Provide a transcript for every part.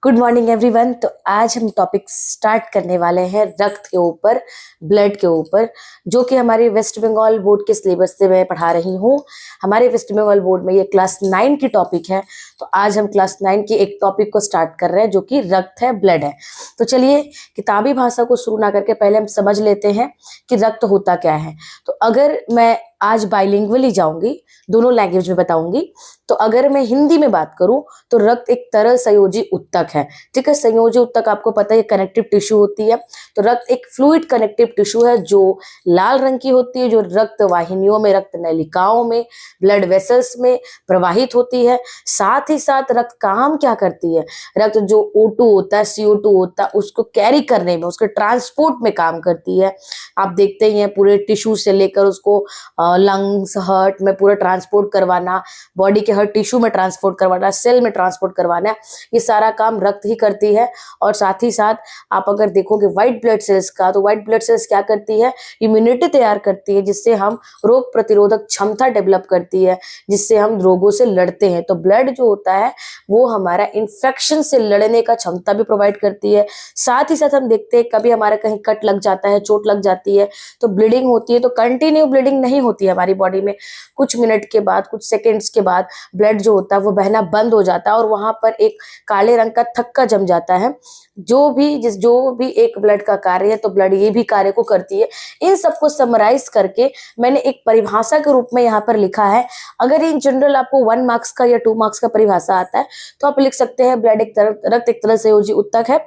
Good morning everyone. तो आज हम टॉपिक स्टार्ट करने वाले हैं रक्त के ऊपर, ब्लड के ऊपर, जो कि हमारे वेस्ट बंगाल बोर्ड के सिलेबस से मैं पढ़ा रही हूँ। हमारे वेस्ट बंगाल बोर्ड में ये क्लास 9 की टॉपिक है। तो आज हम क्लास 9 की एक टॉपिक को स्टार्ट कर रहे हैं जो कि रक्त है, ब्लड है। तो चलिए किताबी भाषा को शुरू ना करके पहले हम समझ लेते हैं कि रक्त होता क्या है। तो अगर मैं आज बाइलिंगुअली जाऊंगी, दोनों लैंग्वेज में बताऊंगी। तो अगर मैं हिंदी में बात करूं तो रक्त एक तरल संयोजी उत्तक है। ठीक है, संयोजी उत्तक आपको पता है कनेक्टिव टिश्यू होती है। तो रक्त एक फ्लूइड कनेक्टिव टिश्यू है जो लाल रंग की होती है, जो रक्त वाहिनियों में, रक्त नलिकाओं में, ब्लड वेसल्स में प्रवाहित होती है। साथ ही साथ रक्त काम क्या करती है, रक्त जो O2 होता है, CO2 होता है, उसको कैरी करने में, उसके ट्रांसपोर्ट में काम करती है। आप देखते ही हैं पूरे टिश्यू से लेकर उसको लंग्स, हार्ट में पूरा ट्रांसपोर्ट करवाना, बॉडी के हर टिश्यू में ट्रांसपोर्ट करवाना, सेल में ट्रांसपोर्ट करवाना, ये सारा काम रक्त ही करती है। और साथ ही साथ आप अगर देखोगे व्हाइट ब्लड सेल्स का, तो व्हाइट ब्लड सेल्स क्या करती है, इम्यूनिटी तैयार करती है, जिससे हम रोग प्रतिरोधक क्षमता डेवलप करती है, जिससे हम रोगों से लड़ते हैं। तो ब्लड जो होता है वो हमारा इन्फेक्शन से लड़ने का क्षमता भी प्रोवाइड करती है। साथ ही साथ हम देखते हैं कभी हमारा कहीं कट लग जाता है, चोट लग जाती है, तो ब्लीडिंग होती है। तो कंटिन्यू ब्लीडिंग नहीं होती है हमारी बॉडी में, कुछ मिनट के बाद, कुछ सेकेंड्स के बाद ब्लड जो होता है वो बहना बंद हो जाता है और वहां पर एक काले रंग का थक्का जम जाता है। जो भी एक ब्लड का कार्य है, तो ब्लड ये भी कार्य को करती है। इन सबको समराइज करके मैंने एक परिभाषा के रूप में यहाँ पर लिखा है। अगर इन जनरल आपको 1 मार्क्स का या 2 मार्क्स का परिभाषा आता है तो आप लिख सकते हैं रक्त एक तरह संयोजी उत्तक है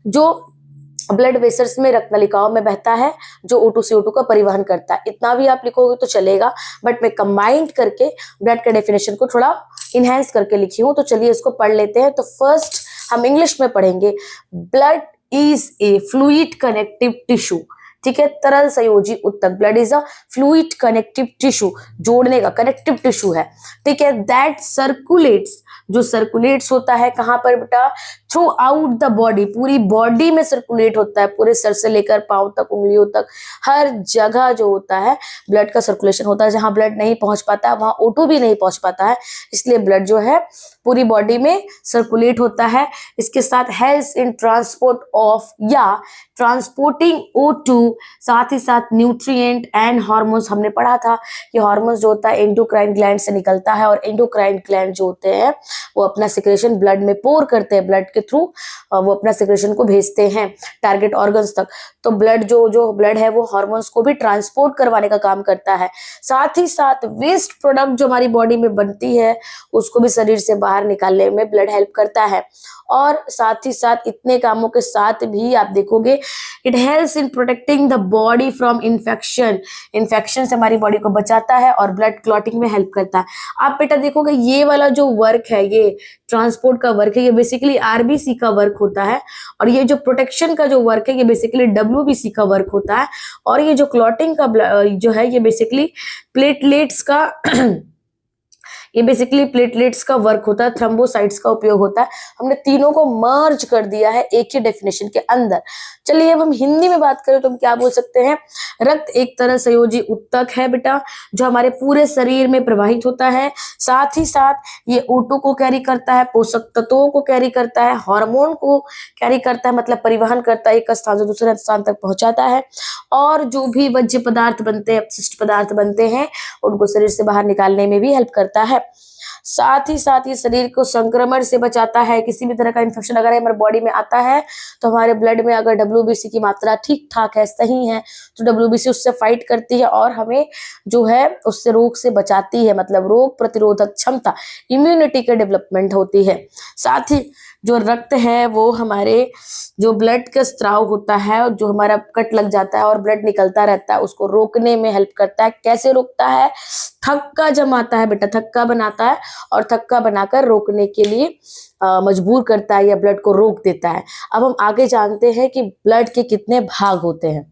जो ब्लड वेसल्स में, रक्त नलिकाओं में बहता है, जो O2 CO2 का परिवहन करता है। इतना भी आप लिखोगे तो चलेगा, बट मैं कंबाइंड करके ब्लड के डेफिनेशन को थोड़ा इनहेंस करके लिखी हूं। तो चलिए इसको पढ़ लेते हैं। तो फर्स्ट हम इंग्लिश में पढ़ेंगे। Blood is a fluid connective tissue. ठीक है, तरल संयोजी उत्तक। Blood is a fluid connective tissue, जोड़ने का कनेक्टिव टिश्यू है। ठीक है, दैट सर्कुलेट्स, जो सर्कुलेट्स होता है कहां पर बेटा, थ्रू आउट द बॉडी, पूरी बॉडी में सर्कुलेट होता है, पूरे सर से लेकर पांव तक, उंगलियों तक, हर जगह जो होता है ब्लड का सर्कुलेशन होता है। जहां ब्लड नहीं पहुंच पाता वहां O2 भी नहीं पहुंच पाता है, इसलिए ब्लड जो है पूरी बॉडी में सर्कुलेट होता है। इसके साथ हेल्प्स इन ट्रांसपोर्ट ऑफ या ट्रांसपोर्टिंग O2, साथ ही साथ न्यूट्रिएंट एंड हार्मोन्स। हमने पढ़ा था कि हार्मोन्स जो होता है एंडोक्राइन ग्लैंड से निकलता है, और एंडोक्राइन ग्लैंड जो होते हैं वो अपना सिक्रेशन ब्लड में पोर करते हैं, ब्लड के थ्रू वो अपना सिक्रेशन को भेजते हैं टारगेट ऑर्गन्स तक। तो ब्लड जो ब्लड है वो हार्मोन्स को भी ट्रांसपोर्ट करवाने का काम करता है। साथ ही साथ वेस्ट प्रोडक्ट जो हमारी बॉडी में बनती है उसको भी शरीर से बाहर निकालने में ब्लड हेल्प करता है। और साथ ही साथ इतने कामों के साथ भी आप देखोगे it helps in protecting the body from infection, infection से हमारी बॉडी को बचाता है और ब्लड क्लॉटिंग में हेल्प करता है। आप बेटा देखोगे ये वाला जो वर्क है, ये ट्रांसपोर्ट का वर्क है, ये बेसिकली RBC का वर्क होता है, और ये जो प्रोटेक्शन का जो वर्क है ये बेसिकली WBC का वर्क होता है, और ये जो क्लॉटिंग का जो है ये बेसिकली प्लेटलेट्स का ये बेसिकली प्लेटलेट्स का वर्क होता है, थ्रोम्बोसाइट्स का उपयोग होता है। हमने तीनों को मर्ज कर दिया है एक ही डेफिनेशन के अंदर। चलिए अब हम हिंदी में बात करें तो हम क्या बोल सकते हैं, रक्त एक तरह संयोजी उत्तक है बेटा, जो हमारे पूरे शरीर में प्रवाहित होता है। साथ ही साथ ये O2 को कैरी करता है, पोषक तत्वों को कैरी करता है, हार्मोन को कैरी करता है, मतलब परिवहन करता है, एक स्थान से दूसरे स्थान तक पहुंचाता है, और जो भी वज्य पदार्थ बनते हैं, अपशिष्ट पदार्थ बनते हैं, उनको शरीर से बाहर निकालने में भी हेल्प करता है। साथ ही साथ ये शरीर को संक्रमण से बचाता है। किसी भी तरह का इन्फेक्शन अगर हमारे बॉडी में आता है तो हमारे ब्लड में अगर WBC की मात्रा ठीक ठाक है, सही है, तो WBC उससे फाइट करती है और हमें जो है उससे रोग से बचाती है, मतलब रोग प्रतिरोधक क्षमता, इम्यूनिटी के डेवलपमेंट होती है। साथ ही जो रक्त है वो हमारे जो ब्लड का स्त्राव होता है, जो हमारा कट लग जाता है और ब्लड निकलता रहता है, उसको रोकने में हेल्प करता है। कैसे रोकता है, थक्का जमाता है बेटा, थक्का बनाता है, और थक्का बनाकर रोकने के लिए मजबूर करता है या ब्लड को रोक देता है। अब हम आगे जानते हैं कि ब्लड के कितने भाग होते हैं।